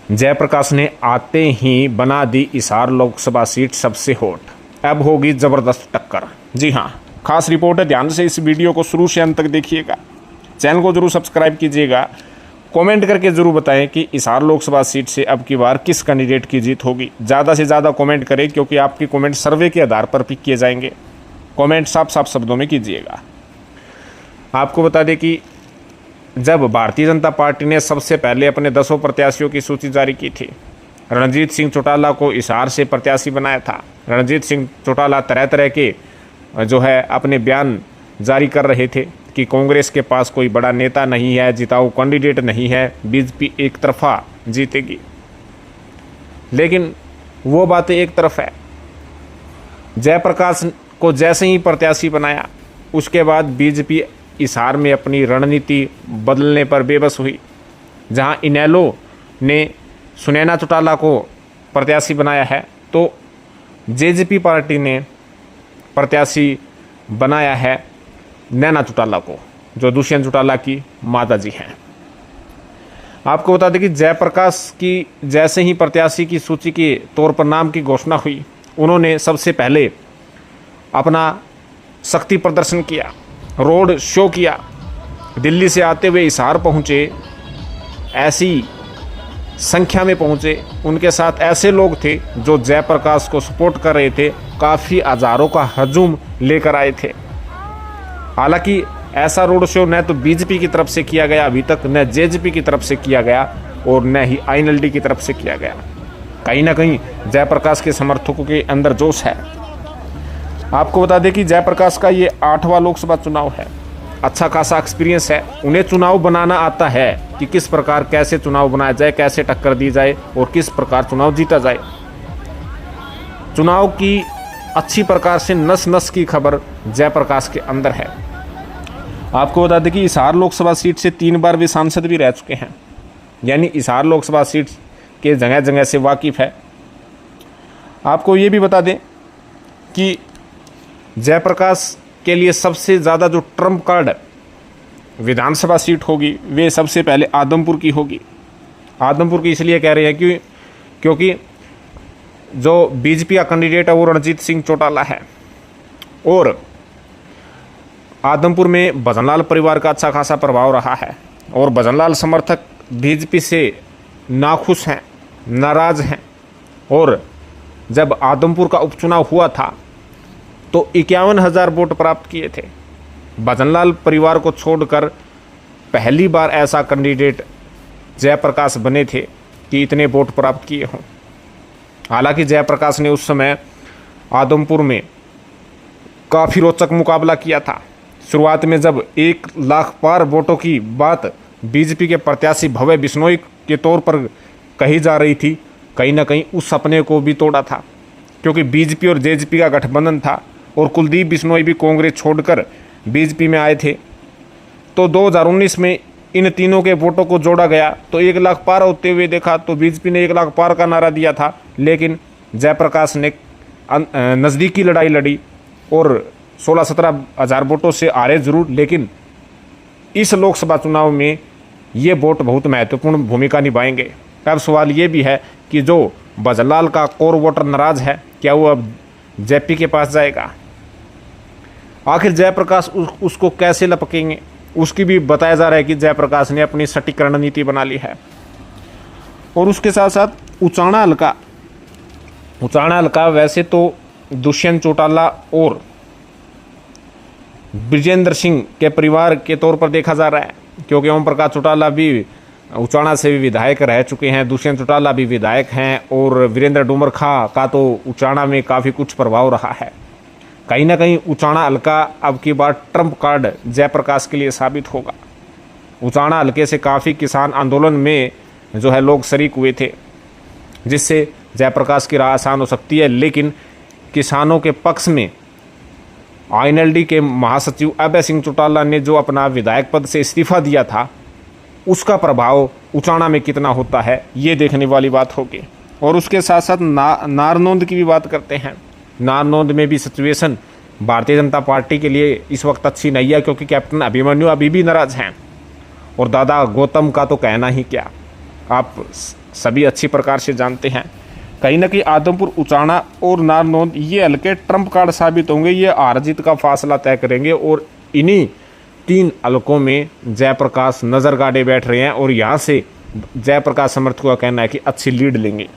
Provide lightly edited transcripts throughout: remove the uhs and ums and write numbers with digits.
जयप्रकाश ने आते ही बना दी हिसार लोकसभा सीट सबसे हॉट, अब होगी जबरदस्त टक्कर। जी हाँ, खास रिपोर्ट है, ध्यान से इस वीडियो को शुरू से अंत तक देखिएगा। चैनल को जरूर सब्सक्राइब कीजिएगा। कमेंट करके जरूर बताएं कि हिसार लोकसभा सीट से अब की बार किस कैंडिडेट की जीत होगी। ज़्यादा से ज़्यादा कमेंट करें, क्योंकि आपकी कमेंट सर्वे के आधार पर पिक किए जाएंगे। कमेंट साफ साफ शब्दों में कीजिएगा। आपको बता दें कि जब भारतीय जनता पार्टी ने सबसे पहले अपने 10 प्रत्याशियों की सूची जारी की थी, रणजीत सिंह चौटाला को हिसार से प्रत्याशी बनाया था। रणजीत सिंह चौटाला तरह तरह के अपने बयान जारी कर रहे थे कि कांग्रेस के पास कोई बड़ा नेता नहीं है, जिताऊ कैंडिडेट नहीं है, बीजेपी एक तरफा जीतेगी। लेकिन वो बातें एक तरफ है। जयप्रकाश को जैसे ही प्रत्याशी बनाया, उसके बाद बीजेपी हिसार में अपनी रणनीति बदलने पर बेबस हुई। जहां इनेलो ने सुनैना चौटाला को प्रत्याशी बनाया है, तो जेजेपी पार्टी ने प्रत्याशी बनाया है नैना चौटाला को, जो दुष्यंत चौटाला की माता जी हैं। आपको बता दें कि जयप्रकाश की जैसे ही प्रत्याशी की सूची के तौर पर नाम की घोषणा हुई, उन्होंने सबसे पहले अपना शक्ति प्रदर्शन किया, रोड शो किया। दिल्ली से आते हुए हिसार पहुँचे, ऐसी संख्या में पहुँचे। उनके साथ ऐसे लोग थे जो जयप्रकाश को सपोर्ट कर रहे थे, काफ़ी हज़ारों का हजूम लेकर आए थे। हालांकि ऐसा रोड शो न तो बीजेपी की तरफ से किया गया अभी तक, न जेजेपी की तरफ से किया गया, और न ही आईएनएलडी की तरफ से किया गया। कहीं ना कहीं जयप्रकाश के समर्थकों के अंदर जोश है। आपको बता दें कि जयप्रकाश का ये 8वां लोकसभा चुनाव है। अच्छा खासा एक्सपीरियंस है, उन्हें चुनाव बनाना आता है कि किस प्रकार कैसे चुनाव बनाया जाए, कैसे टक्कर दी जाए और किस प्रकार चुनाव जीता जाए। चुनाव की अच्छी प्रकार से नस नस की खबर जयप्रकाश के अंदर है। आपको बता दें कि हिसार लोकसभा सीट से 3 बार वे सांसद भी रह चुके हैं, यानी हिसार लोकसभा सीट के जगह जगह से वाकिफ़ है। आपको ये भी बता दें कि जयप्रकाश के लिए सबसे ज़्यादा जो ट्रम्प कार्ड विधानसभा सीट होगी, वे सबसे पहले आदमपुर की होगी। आदमपुर की इसलिए कह रहे हैं क्योंकि जो बीजेपी का कैंडिडेट है वो रणजीत सिंह चौटाला है, और आदमपुर में भजनलाल परिवार का अच्छा खासा प्रभाव रहा है, और भजनलाल समर्थक बीजेपी से नाखुश हैं, नाराज़ हैं। और जब आदमपुर का उपचुनाव हुआ था तो 51,000 वोट प्राप्त किए थे। भजनलाल परिवार को छोड़कर पहली बार ऐसा कैंडिडेट जयप्रकाश बने थे कि इतने वोट प्राप्त किए हों। हालांकि जयप्रकाश ने उस समय आदमपुर में काफ़ी रोचक मुकाबला किया था। शुरुआत में जब 1 लाख पार वोटों की बात बीजेपी के प्रत्याशी भव्य बिश्नोई के तौर पर कही जा रही थी, कहीं ना कहीं उस सपने को भी तोड़ा था, क्योंकि बीजेपी और जेजेपी का गठबंधन था और कुलदीप बिश्नोई भी कांग्रेस छोड़कर बीजेपी में आए थे। तो 2019 में इन तीनों के वोटों को जोड़ा गया तो 1 लाख पार होते हुए देखा, तो बीजेपी ने 1 लाख पार का नारा दिया था, लेकिन जयप्रकाश ने नज़दीकी लड़ाई लड़ी और 16-17 हज़ार वोटों से हारे जरूर, लेकिन इस लोकसभा चुनाव में ये वोट बहुत महत्वपूर्ण भूमिका निभाएंगे। अब सवाल ये भी है कि जो भजनलाल का कोर वोटर नाराज है, क्या वो अब जेपी के पास जाएगा? आखिर जयप्रकाश उसको कैसे लपकेंगे, उसकी भी बताया जा रहा है कि जयप्रकाश ने अपनी सटीक रणनीति बना ली है। और उसके साथ साथ उचाना हल्का वैसे तो दुष्यंत चौटाला और ब्रिजेंद्र सिंह के परिवार के तौर पर देखा जा रहा है, क्योंकि ओम प्रकाश चौटाला भी उचाना से भी विधायक रह चुके हैं, दुष्यंत चौटाला भी विधायक हैं, और वीरेंद्र डुमरखा का तो उचाना में काफ़ी कुछ प्रभाव रहा है। कहीं ना कहीं उचाना हल्का अब की बार ट्रम्प कार्ड जयप्रकाश के लिए साबित होगा। उचाना हल्के से काफ़ी किसान आंदोलन में लोग शरीक हुए थे, जिससे जयप्रकाश की राह आसान हो सकती है। लेकिन किसानों के पक्ष में आईएनएलडी के महासचिव अभय सिंह चौटाला ने जो अपना विधायक पद से इस्तीफा दिया था, उसका प्रभाव उचाना में कितना होता है, ये देखने वाली बात होगी। और उसके साथ साथ नारनौंद की भी बात करते हैं। नारनौंद में भी सिचुएशन भारतीय जनता पार्टी के लिए इस वक्त अच्छी नहीं है, क्योंकि कैप्टन अभिमन्यु अभी भी नाराज हैं, और दादा गौतम का तो कहना ही क्या। आप सभी अच्छी प्रकार से जानते हैं। कहीं ना कहीं आदमपुर, उचाना और नारनौंद ये हल्के ट्रम्प कार्ड साबित होंगे, ये हार जीत का फासला तय करेंगे और इन्हीं 3 हलकों में जयप्रकाश नज़र गाड़े बैठ रहे हैं और यहाँ से जयप्रकाश समर्थकों का कहना है कि अच्छी लीड लेंगे।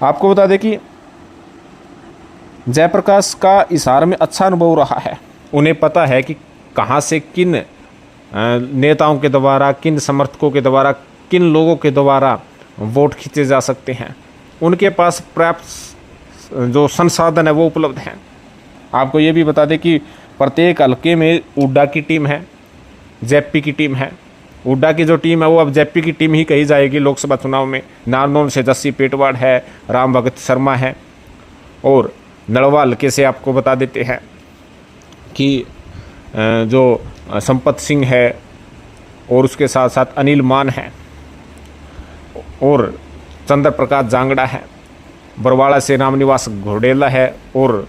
आपको बता दें कि जयप्रकाश का हिसार में अच्छा अनुभव रहा है। उन्हें पता है कि कहाँ से किन नेताओं के द्वारा, किन समर्थकों के द्वारा, किन लोगों के द्वारा वोट खींचे जा सकते हैं। उनके पास पर्याप्त जो संसाधन है वो उपलब्ध हैं। आपको ये भी बता दें कि प्रत्येक हलके में हुड्डा की टीम है, जेपी की टीम है। हुड्डा की जो टीम है वो अब जेपी की टीम ही कही जाएगी लोकसभा चुनाव में। नारनौल से जस्सी पेटवाड़ है, राम भगत शर्मा है और नलवा हल्के से आपको बता देते हैं कि जो संपत सिंह है और उसके साथ साथ अनिल मान है और चंद्र प्रकाश जांगड़ा है। बरवाड़ा से रामनिवास घोडेला है और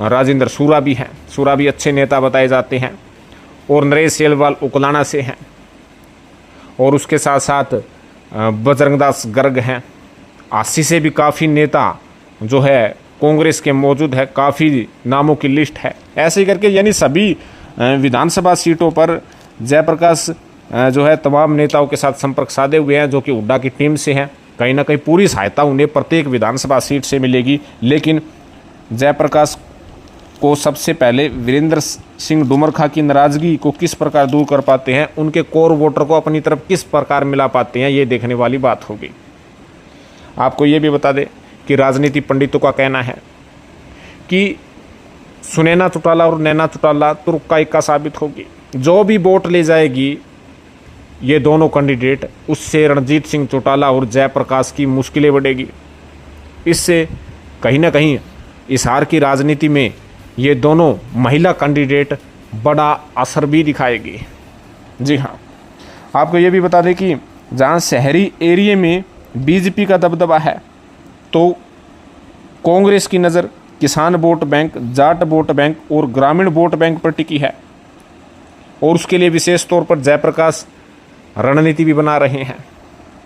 राजेंद्र सूरा भी हैं। सूरा भी अच्छे नेता बताए जाते हैं और नरेश सेलवाल उकलाना से हैं और उसके साथ साथ बजरंगदास गर्ग हैं। आसी से भी काफ़ी नेता जो है कांग्रेस के मौजूद है, काफ़ी नामों की लिस्ट है। ऐसे ही करके यानी सभी विधानसभा सीटों पर जयप्रकाश जो है तमाम नेताओं के साथ संपर्क साधे हुए हैं, जो कि हुड्डा की टीम से हैं। कहीं ना कहीं पूरी सहायता उन्हें प्रत्येक विधानसभा सीट से मिलेगी, लेकिन जयप्रकाश को सबसे पहले वीरेंद्र सिंह डुमरखा की नाराज़गी को किस प्रकार दूर कर पाते हैं, उनके कोर वोटर को अपनी तरफ किस प्रकार मिला पाते हैं, ये देखने वाली बात होगी। आपको ये भी बता दें कि राजनीति पंडितों का कहना है कि सुनैना चौटाला और नैना चौटाला तुर्क का इक्का साबित होगी। जो भी वोट ले जाएगी ये दोनों कैंडिडेट, उससे रणजीत सिंह चौटाला और जयप्रकाश की मुश्किलें बढ़ेगी। इससे कहीं ना कहीं हिसार की राजनीति में ये दोनों महिला कैंडिडेट बड़ा असर भी दिखाएगी। जी हाँ, आपको ये भी बता दें कि जहाँ शहरी एरिया में बीजेपी का दबदबा है, तो कांग्रेस की नज़र किसान vote bank, Jat vote bank और ग्रामीण वोट बैंक पर टिकी है और उसके लिए विशेष तौर पर जयप्रकाश रणनीति भी बना रहे हैं।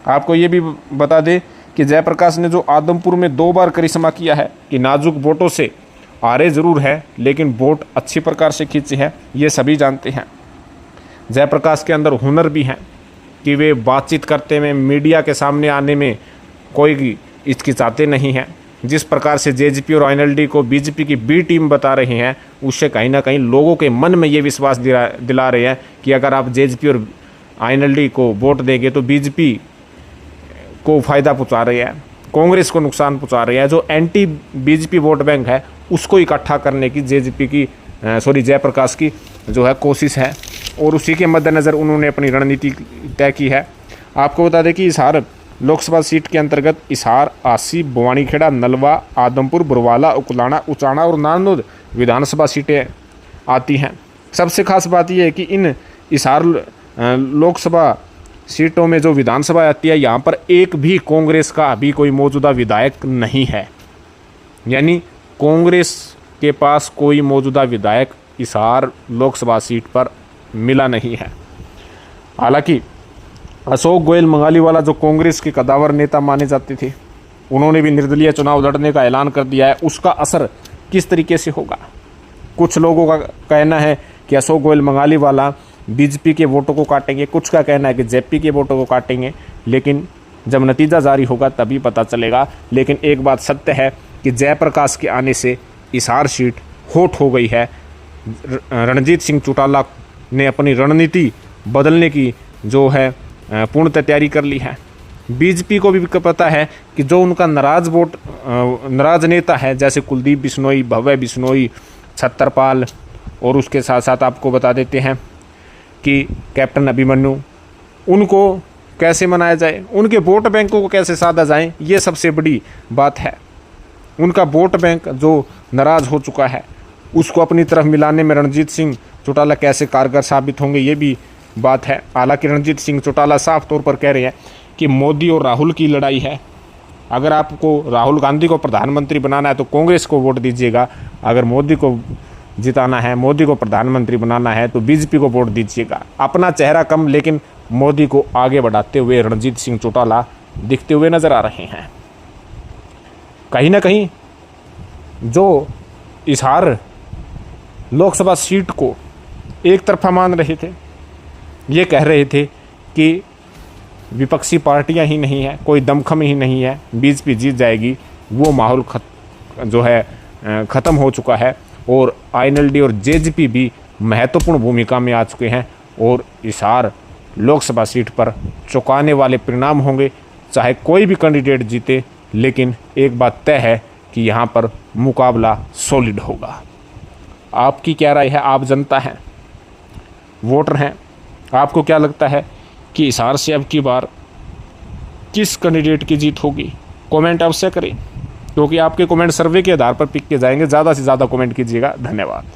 आपको ये भी बता दें कि जयप्रकाश ने जो आदमपुर में 2 बार करिश्मा किया है कि नाजुक वोटों से हारे ज़रूर है लेकिन वोट अच्छी प्रकार से खींचे हैं, ये सभी जानते हैं। जयप्रकाश के अंदर हुनर भी है कि वे बातचीत करते में, मीडिया के सामने आने में कोई हिचकिचाते नहीं हैं। जिस प्रकार से जेजेपी और आईएनएलडी को बीजेपी की बी टीम बता रहे हैं, उससे कहीं ना कहीं लोगों के मन में ये विश्वास दिला रहे हैं कि अगर आप जेजेपी और आईएनएलडी को वोट देंगे तो बीजेपी को फ़ायदा पहुंचा रहे हैं, कांग्रेस को नुकसान पहुंचा रहे हैं। जो एंटी बीजेपी वोट बैंक है उसको इकट्ठा करने की जयप्रकाश की जो है कोशिश है और उसी के मद्देनज़र उन्होंने अपनी रणनीति तय की है। आपको बता दें कि हिसार लोकसभा सीट के अंतर्गत हिसार, आसी, बवानीखेड़ा, नलवा, आदमपुर, बुरवाला, उकलाना, उचाना और नारनौद विधानसभा सीटें आती हैं। सबसे खास बात यह है कि इन हिसार लोकसभा सीटों में जो विधानसभा आती है, यहाँ पर एक भी कांग्रेस का अभी कोई मौजूदा विधायक नहीं है, यानी कांग्रेस के पास कोई मौजूदा विधायक हिसार लोकसभा सीट पर मिला नहीं है। हालांकि अशोक गोयल मंगालीवाला जो कांग्रेस के कदावर नेता माने जाते थे, उन्होंने भी निर्दलीय चुनाव लड़ने का ऐलान कर दिया है। उसका असर किस तरीके से होगा? कुछ लोगों का कहना है कि अशोक गोयल मंगालीवाला बीजेपी के वोटों को काटेंगे, कुछ का कहना है कि जेपी के वोटों को काटेंगे, लेकिन जब नतीजा जारी होगा तभी पता चलेगा। लेकिन एक बात सत्य है कि जयप्रकाश के आने से हिसार सीट होट हो गई है। रणजीत सिंह चौटाला ने अपनी रणनीति बदलने की जो है पूर्णतः तैयारी कर ली है। बीजेपी को भी पता है कि जो उनका नाराज नेता है, जैसे कुलदीप बिश्नोई, भव्य बिश्नोई, छतरपाल और उसके साथ साथ आपको बता देते हैं कि कैप्टन अभिमन्यु, उनको कैसे मनाया जाए, उनके वोट बैंकों को कैसे साधा जाए, ये सबसे बड़ी बात है। उनका वोट बैंक जो नाराज़ हो चुका है उसको अपनी तरफ मिलाने में रणजीत सिंह चौटाला कैसे कारगर साबित होंगे, ये भी बात है। हालांकि रणजीत सिंह चौटाला साफ तौर पर कह रहे हैं कि मोदी और राहुल की लड़ाई है। अगर आपको राहुल गांधी को प्रधानमंत्री बनाना है तो कांग्रेस को वोट दीजिएगा, अगर मोदी को जिताना है, मोदी को प्रधानमंत्री बनाना है तो बीजेपी को वोट दीजिएगा। अपना चेहरा कम लेकिन मोदी को आगे बढ़ाते हुए रणजीत सिंह चौटाला दिखते हुए नज़र आ रहे हैं। कहीं ना कहीं जो हिसार लोकसभा सीट को एक तरफा मान रहे थे, ये कह रहे थे कि विपक्षी पार्टियां ही नहीं है, कोई दमखम ही नहीं है, बीजेपी जीत जाएगी, वो माहौल ख़त्म हो चुका है और आईएनएलडी और जेजेपी भी महत्वपूर्ण भूमिका में आ चुके हैं और हिसार लोकसभा सीट पर चौंकाने वाले परिणाम होंगे, चाहे कोई भी कैंडिडेट जीते। लेकिन एक बात तय है कि यहाँ पर मुकाबला सॉलिड होगा। आपकी क्या राय है? आप जनता हैं, वोटर हैं, आपको क्या लगता है कि हिसार से अब की बार किस कैंडिडेट की जीत होगी? कमेंट अवश्य करें, क्योंकि आपके कमेंट सर्वे के आधार पर पिक किए जाएंगे। ज़्यादा से ज़्यादा कमेंट कीजिएगा। धन्यवाद।